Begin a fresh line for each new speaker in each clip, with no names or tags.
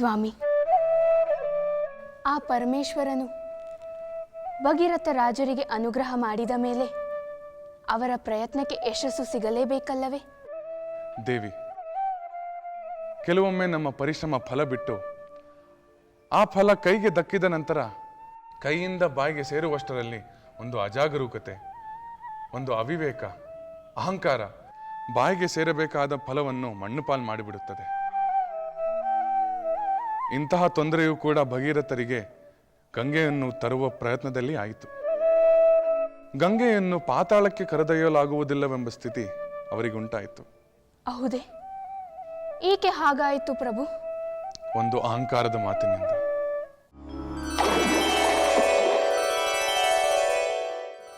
ಸ್ವಾಮಿ, ಆ ಪರಮೇಶ್ವರನು ಭಗೀರಥ ರಾಜರಿಗೆ ಅನುಗ್ರಹ ಮಾಡಿದ ಮೇಲೆ ಅವರ ಪ್ರಯತ್ನಕ್ಕೆ ಯಶಸ್ಸು ಸಿಗಲೇಬೇಕಲ್ಲವೇ?
ದೇವಿ, ಕೆಲವೊಮ್ಮೆ ನಮ್ಮ ಪರಿಶ್ರಮ ಫಲ ಬಿಟ್ಟು ಆ ಫಲ ಕೈಗೆ ದಕ್ಕಿದ ನಂತರ ಕೈಯಿಂದ ಬಾಯಿಗೆ ಸೇರುವಷ್ಟರಲ್ಲಿ ಒಂದು ಅಜಾಗರೂಕತೆ, ಒಂದು ಅವಿವೇಕ, ಅಹಂಕಾರ ಬಾಯಿಗೆ ಸೇರಬೇಕಾದ ಫಲವನ್ನು ಮಣ್ಣುಪಾಲು ಮಾಡಿಬಿಡುತ್ತದೆ. ಇಂತಹ ತೊಂದರೆಯೂ ಕೂಡ ಭಗೀರಥರಿಗೆ ಗಂಗೆಯನ್ನು ತರುವ ಪ್ರಯತ್ನದಲ್ಲಿ ಆಯಿತು. ಗಂಗೆಯನ್ನು ಪಾತಾಳಕ್ಕೆ ಕರೆದೊಯ್ಯಲಾಗುವುದಿಲ್ಲವೆಂಬ ಸ್ಥಿತಿ ಅವರಿಗುಂಟಾಯಿತು.
ಹೌದೇ? ಏಕೆ ಹಾಗಾಯಿತು ಪ್ರಭು?
ಒಂದು ಅಹಂಕಾರದ ಮಾತಿನಿಂದ.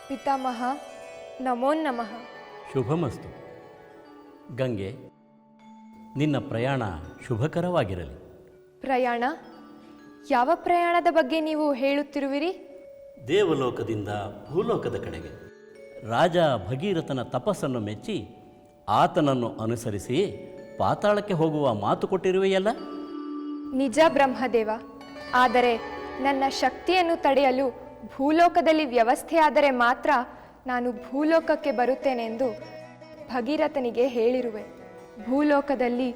ಪಿತಾಮಹ, ನಮೋ ನಮಃ.
ಶುಭಮಸ್ತು. ಗಂಗೆ, ನಿನ್ನ ಪ್ರಯಾಣ ಶುಭಕರವಾಗಿರಲಿ.
ಪ್ರಯಾಣ? ಯಾವ ಪ್ರಯಾಣದ ಬಗ್ಗೆ ನೀವು ಹೇಳುತ್ತಿರುವಿರಿ?
ದೇವಲೋಕದಿಂದ ಭೂಲೋಕದ ಕಡೆಗೆ. ರಾಜ ಭಗೀರಥನ ತಪಸ್ಸನ್ನು ಮೆಚ್ಚಿ ಆತನನ್ನು ಅನುಸರಿಸಿ ಪಾತಾಳಕ್ಕೆ ಹೋಗುವ ಮಾತು ಕೊಟ್ಟಿರುವೆಯಲ್ಲ?
ನಿಜ ಬ್ರಹ್ಮದೇವ. ಆದರೆ ನನ್ನ ಶಕ್ತಿಯನ್ನು ತಡೆಯಲು ಭೂಲೋಕದಲ್ಲಿ ವ್ಯವಸ್ಥೆಯಾದರೆ ಮಾತ್ರ ನಾನು ಭೂಲೋಕಕ್ಕೆ ಬರುತ್ತೇನೆಂದು ಭಗೀರಥನಿಗೆ ಹೇಳಿರುವೆ. ಭೂಲೋಕದಲ್ಲಿ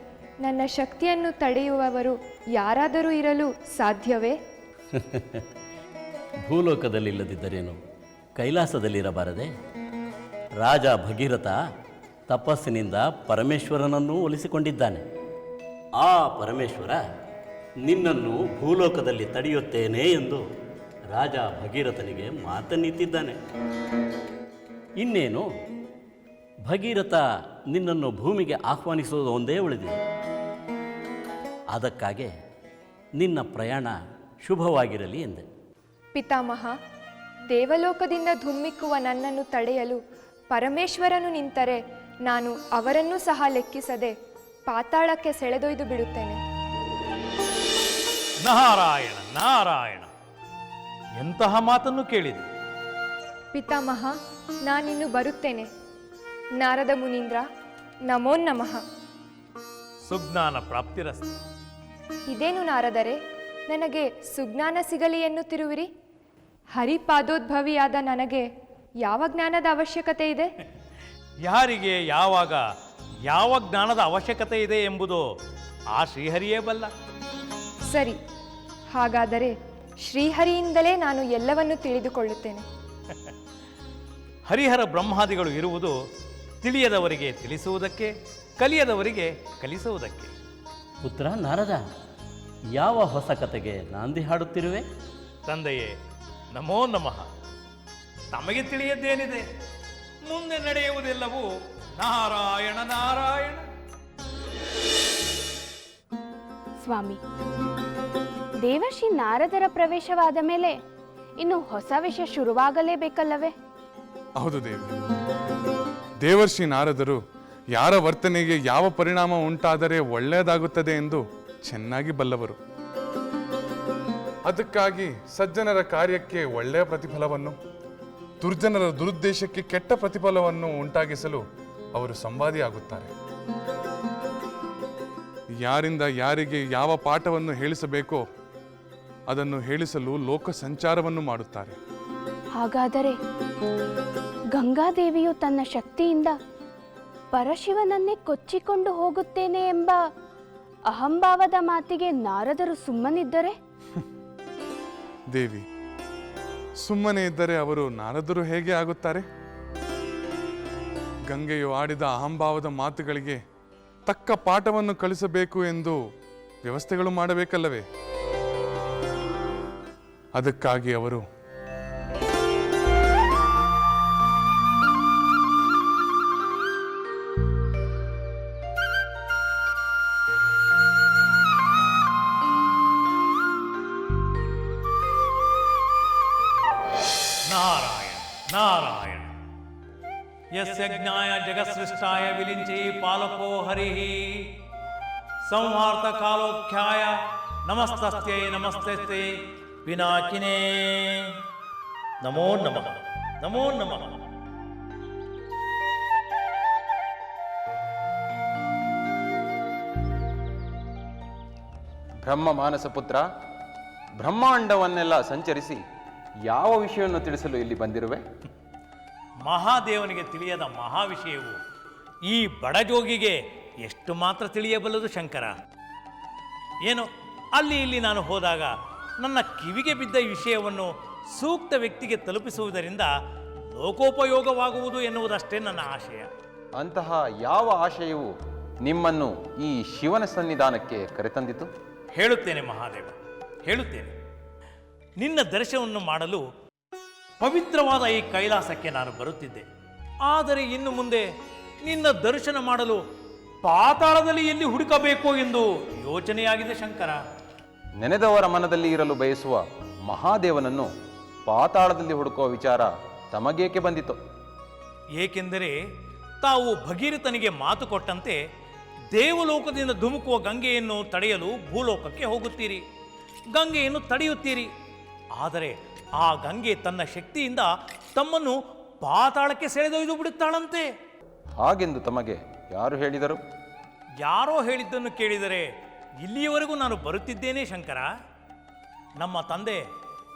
ನನ್ನ ಶಕ್ತಿಯನ್ನು ತಡೆಯುವವರು ಯಾರಾದರೂ ಇರಲು ಸಾಧ್ಯವೇ?
ಭೂಲೋಕದಲ್ಲಿಲ್ಲದಿದ್ದರೇನು ಕೈಲಾಸದಲ್ಲಿರಬಾರದೆ? ರಾಜ ಭಗೀರಥ ತಪಸ್ಸಿನಿಂದ ಪರಮೇಶ್ವರನನ್ನೂ ಒಲಿಸಿಕೊಂಡಿದ್ದಾನೆ. ಆ ಪರಮೇಶ್ವರ ನಿನ್ನನ್ನು ಭೂಲೋಕದಲ್ಲಿ ತಡೆಯುತ್ತೇನೆ ಎಂದು ರಾಜ ಭಗೀರಥನಿಗೆ ಮಾತನ್ನಿತ್ತಿದ್ದಾನೆ. ಇನ್ನೇನು, ಭಗೀರಥ ನಿನ್ನನ್ನು ಭೂಮಿಗೆ ಆಹ್ವಾನಿಸುವುದು ಒಂದೇ ಉಳಿದಿದೆ. ಅದಕ್ಕಾಗಿ ನಿನ್ನ ಪ್ರಯಾಣ ಶುಭವಾಗಿರಲಿ ಎಂದೆ.
ಪಿತಾಮಹ, ದೇವಲೋಕದಿಂದ ಧುಮ್ಮಿಕ್ಕುವ ನನ್ನನ್ನು ತಡೆಯಲು ಪರಮೇಶ್ವರನು ನಿಂತರೆ ನಾನು ಅವರನ್ನೂ ಸಹ ಲೆಕ್ಕಿಸದೆ ಪಾತಾಳಕ್ಕೆ ಸೆಳೆದೊಯ್ದು ಬಿಡುತ್ತೇನೆ.
ನಾರಾಯಣ ನಾರಾಯಣ, ಎಂತಹ ಮಾತನ್ನು ಕೇಳಿದೆ.
ಪಿತಾಮಹ, ನಾನಿನ್ನು ಬರುತ್ತೇನೆ. ನಾರದ ಮುನೀಂದ್ರ, ನಮೋ ನಮಃ.
ಸುಜ್ಞಾನ ಪ್ರಾಪ್ತಿರಸ್ತು.
ಇದೇನು ನಾರದರೆ, ನನಗೆ ಸುಜ್ಞಾನ ಸಿಗಲಿ ಎನ್ನುತ್ತಿರುವಿರಿ? ಹರಿಪಾದೋದ್ಭವಿಯಾದ ನನಗೆ ಯಾವ ಜ್ಞಾನದ ಅವಶ್ಯಕತೆ ಇದೆ?
ಯಾರಿಗೆ ಯಾವಾಗ ಯಾವ ಜ್ಞಾನದ ಅವಶ್ಯಕತೆ ಇದೆ ಎಂಬುದು ಆ ಶ್ರೀಹರಿಯೇ ಬಲ್ಲ.
ಸರಿ, ಹಾಗಾದರೆ ಶ್ರೀಹರಿಯಿಂದಲೇ ನಾನು ಎಲ್ಲವನ್ನೂ ತಿಳಿದುಕೊಳ್ಳುತ್ತೇನೆ.
ಹರಿಹರ ಬ್ರಹ್ಮಾದಿಗಳು ಇರುವುದು ತಿಳಿಯದವರಿಗೆ ತಿಳಿಸುವುದಕ್ಕೆ, ಕಲಿಯದವರಿಗೆ ಕಲಿಸುವುದಕ್ಕೆ.
ಪುತ್ರ ನಾರದ, ಯಾವ ಹೊಸ ಕತೆಗೆ ನಾಂದಿ ಹಾಡುತ್ತಿರುವೆ?
ತಂದೆಯೇ, ನಮೋ ನಮಃ. ತಮಗೆ ತಿಳಿಯದ್ದೇನಿದೆ? ಮುಂದೆ ನಡೆಯುವುದೆಲ್ಲವೂ ನಾರಾಯಣ ನಾರಾಯಣ.
ಸ್ವಾಮಿ, ದೇವರ್ಷಿ ನಾರದರ ಪ್ರವೇಶವಾದ ಮೇಲೆ ಇನ್ನು ಹೊಸ ವಿಷಯ ಶುರುವಾಗಲೇಬೇಕಲ್ಲವೇ?
ಹೌದು ದೇವಿ. ದೇವರ್ಷಿ ನಾರದರು ಯಾರ ವರ್ತನೆಗೆ ಯಾವ ಪರಿಣಾಮ ಉಂಟಾದರೆ ಒಳ್ಳೆಯದಾಗುತ್ತದೆ ಎಂದು ಚೆನ್ನಾಗಿ ಬಲ್ಲವರು. ಅದಕ್ಕಾಗಿ ಸಜ್ಜನರ ಕಾರ್ಯಕ್ಕೆ ಒಳ್ಳೆಯ ಪ್ರತಿಫಲವನ್ನು, ದುರ್ಜನರ ದುರುದ್ದೇಶಕ್ಕೆ ಕೆಟ್ಟ ಪ್ರತಿಫಲವನ್ನು ಉಂಟಾಗಿಸಲು ಅವರು ಸಂವಾದಿಯಾಗುತ್ತಾರೆ. ಯಾರಿಂದ ಯಾರಿಗೆ ಯಾವ ಪಾಠವನ್ನು ಹೇಳಿಸಬೇಕೋ ಅದನ್ನು ಹೇಳಿಸಲು ಲೋಕ ಸಂಚಾರವನ್ನು ಮಾಡುತ್ತಾರೆ.
ಹಾಗಾದರೆ ಗಂಗಾದೇವಿಯು ತನ್ನ ಶಕ್ತಿಯಿಂದ ಪರಶಿವನನ್ನೇ ಕೊಚ್ಚಿಕೊಂಡು ಹೋಗುತ್ತೇನೆ ಎಂಬ ಅಹಂಭಾವದ ಮಾತಿಗೆ ನಾರದರು ಸುಮ್ಮನಿದ್ದರೆ?
ದೇವಿ, ಸುಮ್ಮನೆ ಇದ್ದರೆ ಅವರು ನಾರದರು ಹೇಗೆ ಆಗುತ್ತಾರೆ? ಗಂಗೆಯು ಆಡಿದ ಅಹಂಭಾವದ ಮಾತುಗಳಿಗೆ ತಕ್ಕ ಪಾಠವನ್ನು ಕಲಿಸಬೇಕು ಎಂದು ವ್ಯವಸ್ಥೆಗಳು ಮಾಡಬೇಕಲ್ಲವೇ? ಅದಕ್ಕಾಗಿ ಅವರು
ನಾರಾಯಣ ನಾರಾಯಣ. ಯಸ್ಯ ಜ್ಞಾಯ ಜಗತ್ಸೃಷ್ಟಾಯ ವಿಲಿಂಚಿ ಪಾಲಕೋ ಹರಿಃ ಸಂಹಾರ್ಥ ಕಾಲೋಖ್ಯಾಯ ನಮಸ್ತಸ್ತೆ ನಮಸ್ತಸ್ತೆ ಪಿನಾಕಿನೇ. ನಮೋ ನಮಃ ನಮೋ ನಮಃ.
ಬ್ರಹ್ಮ ಮಾನಸ ಪುತ್ರ, ಬ್ರಹ್ಮಾಂಡವನ್ನೆಲ್ಲ ಸಂಚರಿಸಿ ಯಾವ ವಿಷಯವನ್ನು ತಿಳಿಸಲು ಇಲ್ಲಿ ಬಂದಿರುವೆ?
ಮಹಾದೇವನಿಗೆ ತಿಳಿಯದ ಮಹಾವಿಷಯವು ಈ ಬಡಜೋಗಿಗೆ ಎಷ್ಟು ಮಾತ್ರ ತಿಳಿಯಬಲ್ಲದು ಶಂಕರ. ಏನು ಅಲ್ಲಿ ಇಲ್ಲಿ ನಾನು ಹೋದಾಗ ನನ್ನ ಕಿವಿಗೆ ಬಿದ್ದ ಈ ವಿಷಯವನ್ನು ಸೂಕ್ತ ವ್ಯಕ್ತಿಗೆ ತಲುಪಿಸುವುದರಿಂದ ಲೋಕೋಪಯೋಗವಾಗುವುದು ಎನ್ನುವುದಷ್ಟೇ ನನ್ನ ಆಶಯ.
ಅಂತಹ ಯಾವ ಆಶಯವು ನಿಮ್ಮನ್ನು ಈ ಶಿವನ ಸನ್ನಿಧಾನಕ್ಕೆ ಕರೆತಂದಿತು?
ಹೇಳುತ್ತೇನೆ ಮಹಾದೇವ, ಹೇಳುತ್ತೇನೆ. ನಿನ್ನ ದರ್ಶನವನ್ನು ಮಾಡಲು ಪವಿತ್ರವಾದ ಈ ಕೈಲಾಸಕ್ಕೆ ನಾನು ಬರುತ್ತಿದ್ದೆ. ಆದರೆ ಇನ್ನು ಮುಂದೆ ನಿನ್ನ ದರ್ಶನ ಮಾಡಲು ಪಾತಾಳದಲ್ಲಿ ಎಲ್ಲಿ ಹುಡುಕಬೇಕು ಎಂದು ಯೋಚನೆಯಾಗಿದೆ ಶಂಕರ.
ನೆನೆದವರ ಮನದಲ್ಲಿ ಇರಲು ಬಯಸುವ ಮಹಾದೇವನನ್ನು ಪಾತಾಳದಲ್ಲಿ ಹುಡುಕುವ ವಿಚಾರ ತಮಗೇಕೆ ಬಂದಿತು?
ಏಕೆಂದರೆ ತಾವು ಭಗೀರಥನಿಗೆ ಮಾತು ಕೊಟ್ಟಂತೆ ದೇವಲೋಕದಿಂದ ಧುಮುಕುವ ಗಂಗೆಯನ್ನು ತಡೆಯಲು ಭೂಲೋಕಕ್ಕೆ ಹೋಗುತ್ತೀರಿ, ಗಂಗೆಯನ್ನು ತಡೆಯುತ್ತೀರಿ. ಆದರೆ ಆ ಗಂಗೆ ತನ್ನ ಶಕ್ತಿಯಿಂದ ತಮ್ಮನ್ನು ಪಾತಾಳಕ್ಕೆ ಸೆಳೆದೊಯ್ದು ಬಿಡುತ್ತಾಳಂತೆ.
ಹಾಗೆಂದು ತಮಗೆ ಯಾರು ಹೇಳಿದರು?
ಯಾರೋ ಹೇಳಿದ್ದನ್ನು ಕೇಳಿದರೆ ಇಲ್ಲಿಯವರೆಗೂ ನಾನು ಬರುತ್ತಿದ್ದೇನೆ ಶಂಕರ. ನಮ್ಮ ತಂದೆ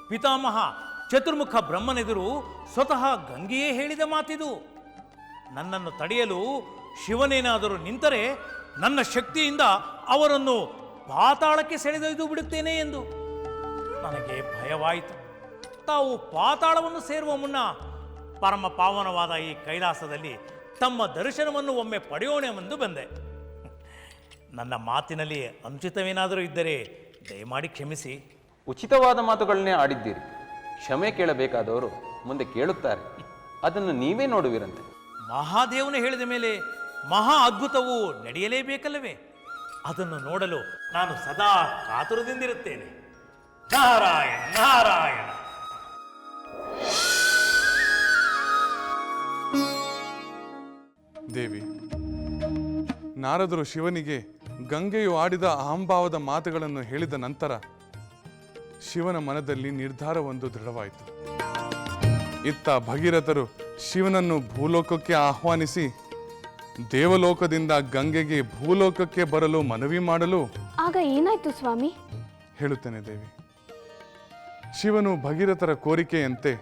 ಪಿತಾಮಹ ಚತುರ್ಮುಖ ಬ್ರಹ್ಮನೆದುರು ಸ್ವತಃ ಗಂಗೆಯೇ ಹೇಳಿದ ಮಾತಿದು. ನನ್ನನ್ನು ತಡೆಯಲು ಶಿವನೇನಾದರೂ ನಿಂತರೆ ನನ್ನ ಶಕ್ತಿಯಿಂದ ಅವರನ್ನು ಪಾತಾಳಕ್ಕೆ ಸೆಳೆದೊಯ್ದು ಬಿಡುತ್ತೇನೆ ಎಂದು. ನನಗೆ ಭಯವಾಯಿತು. ತಾವು ಪಾತಾಳವನ್ನು ಸೇರುವ ಮುನ್ನ ಪರಮ ಪಾವನವಾದ ಈ ಕೈಲಾಸದಲ್ಲಿ ತಮ್ಮ ದರ್ಶನವನ್ನು ಒಮ್ಮೆ ಪಡೆಯೋಣವೆಂದು ಬಂದೆ. ನನ್ನ ಮಾತಿನಲ್ಲಿ ಅನುಚಿತವೇನಾದರೂ ಇದ್ದರೆ ದಯಮಾಡಿ ಕ್ಷಮಿಸಿ.
ಉಚಿತವಾದ ಮಾತುಗಳನ್ನೇ ಆಡಿದ್ದೀರಿ. ಕ್ಷಮೆ ಕೇಳಬೇಕಾದವರು ಮುಂದೆ ಕೇಳುತ್ತಾರೆ, ಅದನ್ನು ನೀವೇ ನೋಡುವಿರಂತೆ.
ಮಹಾದೇವನು ಹೇಳಿದ ಮೇಲೆ ಮಹಾ ಅದ್ಭುತವು ನಡೆಯಲೇಬೇಕಲ್ಲವೇ? ಅದನ್ನು ನೋಡಲು ನಾನು ಸದಾ ಕಾತುರದಿಂದಿರುತ್ತೇನೆ. ನಾರಾಯಣ ನಾರಾಯಣ.
ದೇವಿ, ನಾರದರು ಶಿವನಿಗೆ ಗಂಗೆಯು ಆಡಿದ ಅಹಂಭಾವದ ಮಾತುಗಳನ್ನು ಹೇಳಿದ ನಂತರ ಶಿವನ ಮನದಲ್ಲಿ ನಿರ್ಧಾರವೊಂದು ದೃಢವಾಯಿತು. ಇತ್ತ ಭಗೀರಥರು ಶಿವನನ್ನು ಭೂಲೋಕಕ್ಕೆ ಆಹ್ವಾನಿಸಿ ದೇವಲೋಕದಿಂದ ಗಂಗೆಗೆ ಭೂಲೋಕಕ್ಕೆ ಬರಲು ಮನವಿ ಮಾಡಲು.
ಆಗ ಏನಾಯ್ತು ಸ್ವಾಮಿ?
ಹೇಳುತ್ತೇನೆ ದೇವಿ. ಶಿವನು ಭಗೀರಥರ ಕೋರಿಕೆಯಂತೆ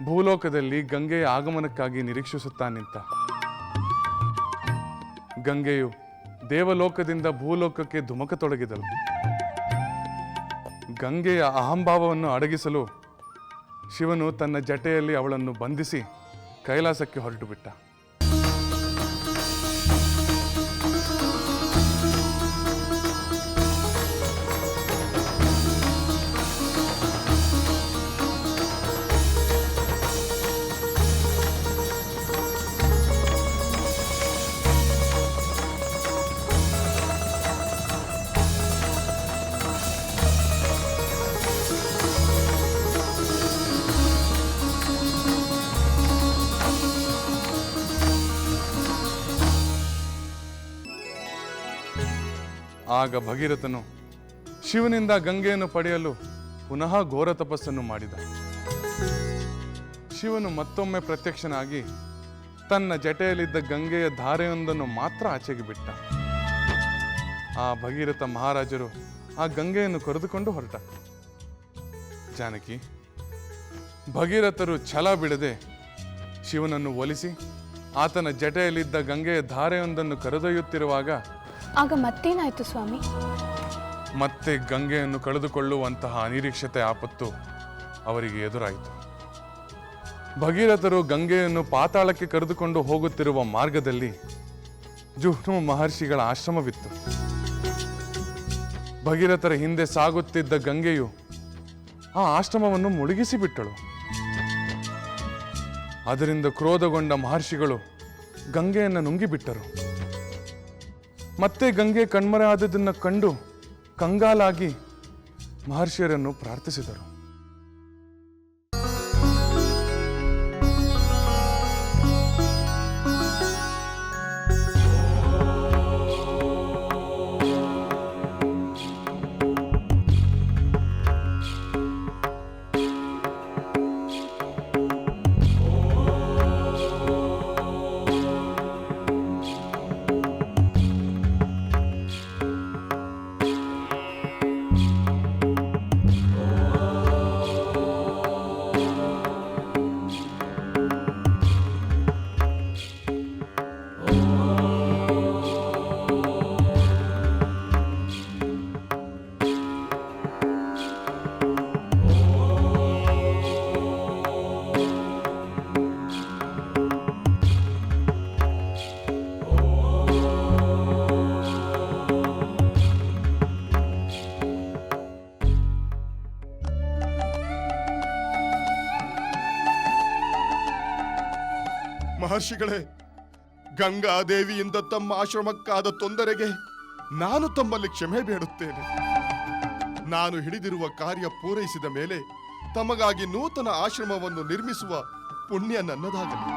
ಭೂಲೋಕದಲ್ಲಿ ಗಂಗೆಯ ಆಗಮನಕ್ಕಾಗಿ ನಿರೀಕ್ಷಿಸುತ್ತಾ ನಿಂತ. ಗಂಗೆಯು ದೇವಲೋಕದಿಂದ ಭೂಲೋಕಕ್ಕೆ ಧುಮಕತೊಡಗಿದಳು. ಗಂಗೆಯ ಅಹಂಭಾವವನ್ನು ಅಡಗಿಸಲು ಶಿವನು ತನ್ನ ಜಟೆಯಲ್ಲಿ ಅವಳನ್ನು ಬಂಧಿಸಿ ಕೈಲಾಸಕ್ಕೆ ಹೊರಟು ಬಿಟ್ಟ. ಆಗ ಭಗೀರಥನು ಶಿವನಿಂದ ಗಂಗೆಯನ್ನು ಪಡೆಯಲು ಪುನಃ ಘೋರ ತಪಸ್ಸನ್ನು ಮಾಡಿದ. ಶಿವನು ಮತ್ತೊಮ್ಮೆ ಪ್ರತ್ಯಕ್ಷನಾಗಿ ತನ್ನ ಜಟೆಯಲ್ಲಿದ್ದ ಗಂಗೆಯ ಧಾರೆಯೊಂದನ್ನು ಮಾತ್ರ ಆಚೆಗೆ ಬಿಟ್ಟ. ಆ ಭಗೀರಥ ಮಹಾರಾಜರು ಆ ಗಂಗೆಯನ್ನು ಕರೆದುಕೊಂಡು ಹೊರಟ. ಜಾನಕಿ, ಭಗೀರಥರು ಛಲ ಬಿಡದೆ ಶಿವನನ್ನು ಒಲಿಸಿ ಆತನ ಜಟೆಯಲ್ಲಿದ್ದ ಗಂಗೆಯ ಧಾರೆಯೊಂದನ್ನು ಕರೆದೊಯ್ಯುತ್ತಿರುವಾಗ
ಆಗ ಮತ್ತೇನಾಯ್ತು ಸ್ವಾಮಿ?
ಮತ್ತೆ ಗಂಗೆಯನ್ನು ಕಳೆದುಕೊಳ್ಳುವಂತಹ ಅನಿರೀಕ್ಷತೆ ಆಪತ್ತು ಅವರಿಗೆ ಎದುರಾಯಿತು. ಭಗೀರಥರು ಗಂಗೆಯನ್ನು ಪಾತಾಳಕ್ಕೆ ಕರೆದುಕೊಂಡು ಹೋಗುತ್ತಿರುವ ಮಾರ್ಗದಲ್ಲಿ ಜುಹ್ನು ಮಹರ್ಷಿಗಳ ಆಶ್ರಮವಿತ್ತು. ಭಗೀರಥರ ಹಿಂದೆ ಸಾಗುತ್ತಿದ್ದ ಗಂಗೆಯು ಆ ಆಶ್ರಮವನ್ನು ಮುಳುಗಿಸಿಬಿಟ್ಟಳು. ಅದರಿಂದ ಕ್ರೋಧಗೊಂಡ ಮಹರ್ಷಿಗಳು ಗಂಗೆಯನ್ನು ನುಂಗಿಬಿಟ್ಟರು. ಮತ್ತೆ ಗಂಗೆ ಕಣ್ಮರೆ ಆದದನ್ನು ಕಂಡು ಕಂಗಾಲಾಗಿ ಮಹರ್ಷಿಯರನ್ನು ಪ್ರಾರ್ಥಿಸಿದರು.
ಮಹರ್ಷಿಗಳೇ, ಗಂಗಾದೇವಿಯಿಂದ ತಮ್ಮ ಆಶ್ರಮಕ್ಕಾದ ತೊಂದರೆಗೆ ನಾನು ತಮ್ಮಲ್ಲಿ ಕ್ಷಮೆ ಬೇಡುತ್ತೇನೆ. ನಾನು ಹಿಡಿದಿರುವ ಕಾರ್ಯ ಪೂರೈಸಿದ ಮೇಲೆ ತಮಗಾಗಿ ನೂತನ ಆಶ್ರಮವನ್ನು ನಿರ್ಮಿಸುವ ಪುಣ್ಯ ನನ್ನದಾಗಲಿ.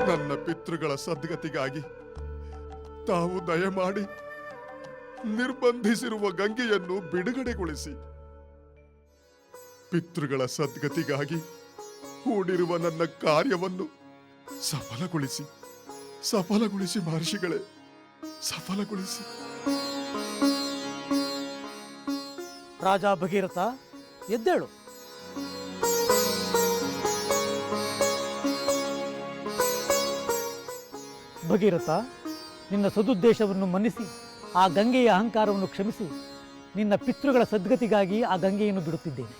ನನ್ನ ಪಿತೃಗಳ ಸದ್ಗತಿಗಾಗಿ ತಾವು ದಯಮಾಡಿ ನಿರ್ಬಂಧಿಸಿರುವ ಗಂಗೆಯನ್ನು ಬಿಡುಗಡೆಗೊಳಿಸಿ. ಪಿತೃಗಳ ಸದ್ಗತಿಗಾಗಿ ಹೂಡಿರುವ ನನ್ನ ಕಾರ್ಯವನ್ನು ಸಫಲಗೊಳಿಸಿ ಮಹರ್ಷಿಗಳೇ, ಸಫಲಗೊಳಿಸಿ.
ರಾಜ ಭಗೀರಥ, ಎದ್ದೇಳು. ಭಗೀರಥ, ನಿನ್ನ ಸದುದ್ದೇಶವನ್ನು ಮನ್ನಿಸಿ ಆ ಗಂಗೆಯ ಅಹಂಕಾರವನ್ನು ಕ್ಷಮಿಸಿ ನಿನ್ನ ಪಿತೃಗಳ ಸದ್ಗತಿಗಾಗಿ ಆ ಗಂಗೆಯನ್ನು ಬಿಡುತ್ತಿದ್ದೇನೆ.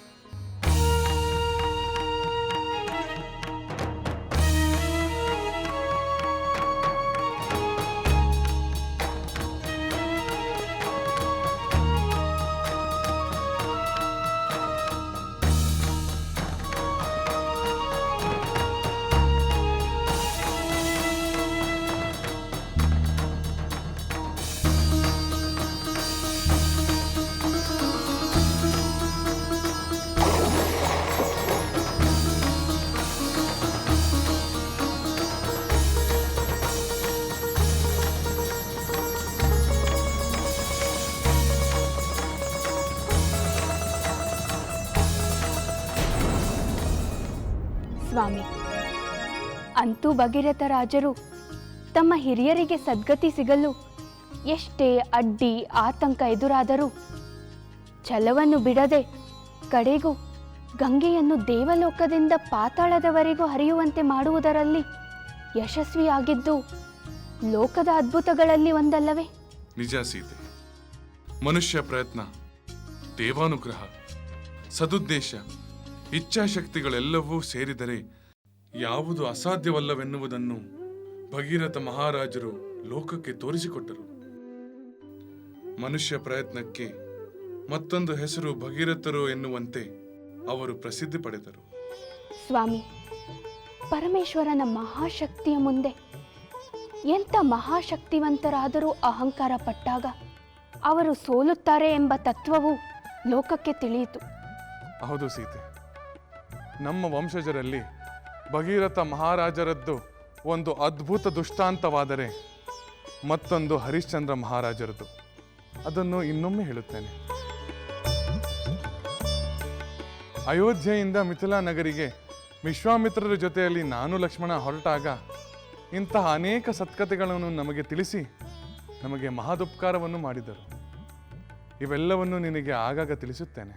ಸ್ವಾಮಿ, ಅಂತೂ ಭಗೀರಥ ರಾಜರು ತಮ್ಮ ಹಿರಿಯರಿಗೆ ಸದ್ಗತಿ ಸಿಗಲು ಎಷ್ಟೇ ಅಡ್ಡಿ ಆತಂಕ ಎದುರಾದರೂ ಛಲವನ್ನು ಬಿಡದೆ ಕಡೆಗೂ ಗಂಗೆಯನ್ನು ದೇವಲೋಕದಿಂದ ಪಾತಾಳದವರೆಗೂ ಹರಿಯುವಂತೆ ಮಾಡುವುದರಲ್ಲಿ ಯಶಸ್ವಿಯಾಗಿದ್ದು ಲೋಕದ ಅದ್ಭುತಗಳಲ್ಲಿ ಒಂದಲ್ಲವೇ?
ನಿಜ ಸೀತೆ. ಮನುಷ್ಯ ಪ್ರಯತ್ನ, ದೇವಾನುಗ್ರಹ, ಸದುದ್ದೇಶ, ಇಚ್ಛಾಶಕ್ತಿಗಳೆಲ್ಲವೂ ಸೇರಿದರೆ ಯಾವುದು ಅಸಾಧ್ಯವಲ್ಲವೆನ್ನುವುದನ್ನು ಭಗೀರಥ ಮಹಾರಾಜರು ಲೋಕಕ್ಕೆ ತೋರಿಸಿಕೊಟ್ಟರು. ಮನುಷ್ಯ ಪ್ರಯತ್ನಕ್ಕೆ ಮತ್ತೊಂದು ಹೆಸರು ಭಗೀರಥರು ಎನ್ನುವಂತೆ ಅವರು ಪ್ರಸಿದ್ಧಿ ಪಡೆದರು.
ಸ್ವಾಮಿ, ಪರಮೇಶ್ವರನ ಮಹಾಶಕ್ತಿಯ ಮುಂದೆ ಎಂಥ ಮಹಾಶಕ್ತಿವಂತರಾದರೂ ಅಹಂಕಾರ ಪಟ್ಟಾಗ ಅವರು ಸೋಲುತ್ತಾರೆ ಎಂಬ ತತ್ವವು ಲೋಕಕ್ಕೆ ತಿಳಿಯಿತು.
ಹೌದು ಸೀತೆ, ನಮ್ಮ ವಂಶಜರಲ್ಲಿ ಭಗೀರಥ ಮಹಾರಾಜರದ್ದು ಒಂದು ಅದ್ಭುತ ದುಷ್ಟಾಂತವಾದರೆ ಮತ್ತೊಂದು ಹರಿಶ್ಚಂದ್ರ ಮಹಾರಾಜರದು. ಅದನ್ನು ಇನ್ನೊಮ್ಮೆ ಹೇಳುತ್ತೇನೆ. ಅಯೋಧ್ಯೆಯಿಂದ ಮಿಥಿಲಾ ನಗರಿಗೆ ವಿಶ್ವಾಮಿತ್ರರ ಜೊತೆಯಲ್ಲಿ ನಾನು ಲಕ್ಷ್ಮಣ ಹೊರಟಾಗ ಇಂತಹ ಅನೇಕ ಸತ್ಕತೆಗಳನ್ನು ನಮಗೆ ತಿಳಿಸಿ ನಮಗೆ ಮಹದುಪಕಾರವನ್ನು ಮಾಡಿದರು. ಇವೆಲ್ಲವನ್ನು ನಿನಗೆ ಆಗಾಗ ತಿಳಿಸುತ್ತೇನೆ.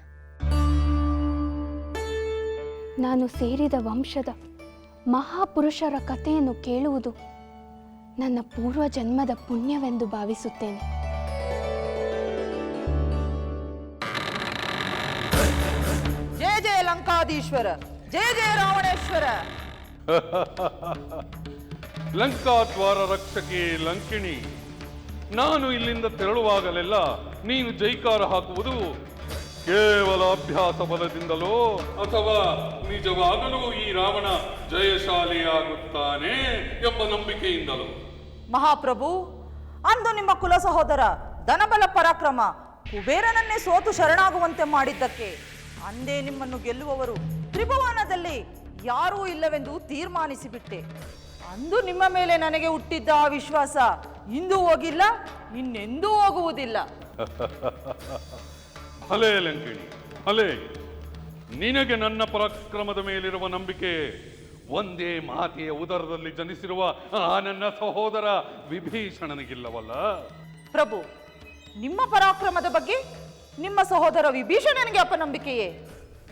ನಾನು ಸೇರಿದ ವಂಶದ ಮಹಾಪುರುಷರ ಕಥೆಯನ್ನು ಕೇಳುವುದು ನನ್ನ ಪೂರ್ವ ಜನ್ಮದ ಪುಣ್ಯವೆಂದು ಭಾವಿಸುತ್ತೇನೆ.
ಜಯ ಜಯ ಲಂಕಾಧೀಶ್ವರ, ಜಯ ಜಯ ರಾವಣೇಶ್ವರ.
ಲಂಕಾದ್ವಾರ ರಕ್ಷಕಿ ಲಂಕಿಣಿ, ನಾನು ಇಲ್ಲಿಂದ ತೆರಳುವಾಗಲೆಲ್ಲ ನೀನು ಜೈಕಾರ ಹಾಕುವುದು ಕೇವಲ ಅಭ್ಯಾಸ ಬಲದಿಂದಲೋ ಅಥವಾ ನಿಜವಾಗಲೂ ಈ ರಾವಣ ಜಯಶಾಲಿಯಾಗುತ್ತಾನೆ ಎಂಬ ನಂಬಿಕೆಯಿಂದಲೋ?
ಮಹಾಪ್ರಭು, ಅಂದು ನಿಮ್ಮ ಕುಲ ಸಹೋದರ ಧನಬಲ ಪರಾಕ್ರಮ ಕುಬೇರನನ್ನೇ ಸೋತು ಶರಣಾಗುವಂತೆ ಮಾಡಿದ್ದಕ್ಕೆ ಅಂದೇ ನಿಮ್ಮನ್ನು ಗೆಲ್ಲುವವರು ತ್ರಿಭುವನದಲ್ಲಿ ಯಾರೂ ಇಲ್ಲವೆಂದು ತೀರ್ಮಾನಿಸಿಬಿಟ್ಟೆ. ಅಂದು ನಿಮ್ಮ ಮೇಲೆ ನನಗೆ ಹುಟ್ಟಿದ್ದ ಆ ವಿಶ್ವಾಸ ಇಂದೂ ಹೋಗಿಲ್ಲ, ಇನ್ನೆಂದೂ ಹೋಗುವುದಿಲ್ಲ.
ಭಲೆ ಲಂಕಿಣಿ, ಭಲೆ. ನಿನಗೆ ನನ್ನ ಪರಾಕ್ರಮದ ಮೇಲಿರುವ ನಂಬಿಕೆ ಒಂದೇ ಮಾತೆಯ ಉದರದಲ್ಲಿ ಜನಿಸಿರುವ ಆ ನನ್ನ ಸಹೋದರ ವಿಭೀಷಣನಿಗಿಲ್ಲವಲ್ಲ?
ಪ್ರಭು, ನಿಮ್ಮ ಪರಾಕ್ರಮದ ಬಗ್ಗೆ ನಿಮ್ಮ ಸಹೋದರ ವಿಭೀಷಣನಿಗೆ ಅಪನಂಬಿಕೆಯೇ?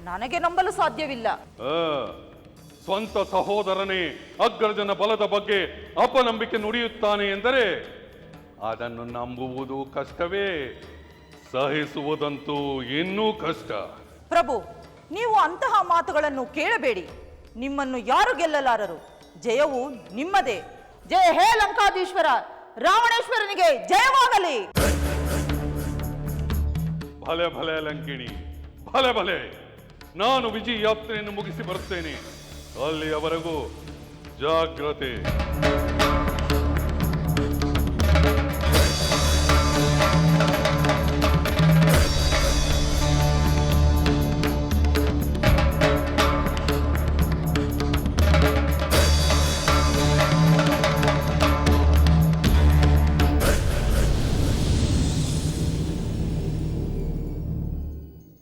ನನಗೆ ನಂಬಲು ಸಾಧ್ಯವಿಲ್ಲ.
ಸ್ವಂತ ಸಹೋದರನೇ ಅಗ್ರಜನ ಬಲದ ಬಗ್ಗೆ ಅಪನಂಬಿಕೆ ನುಡಿಯುತ್ತಾನೆ ಎಂದರೆ ಅದನ್ನು ನಂಬುವುದು ಕಷ್ಟವೇ, ಸಹಿಸುವುದಂತೂ ಇನ್ನೂ ಕಷ್ಟ.
ಪ್ರಭು, ನೀವು ಅಂತಹ ಮಾತುಗಳನ್ನು ಕೇಳಬೇಡಿ. ನಿಮ್ಮನ್ನು ಯಾರು ಗೆಲ್ಲಲಾರರು. ಜಯವು ನಿಮ್ಮದೇ. ಜಯ ಹೇ ಲಂಕಾಧೀಶ್ವರ, ರಾವಣೇಶ್ವರನಿಗೆ ಜಯವಾಗಲಿ.
ಭಲೆ ಭಲೆ ಲಂಕಿಣಿ, ಭಲೆ ಭಲೆ. ನಾನು ವಿಜಯ ಯಾತ್ರೆಯನ್ನು ಮುಗಿಸಿ ಬರುತ್ತೇನೆ. ಅಲ್ಲಿಯವರೆಗೂ ಜಾಗ್ರತೆ.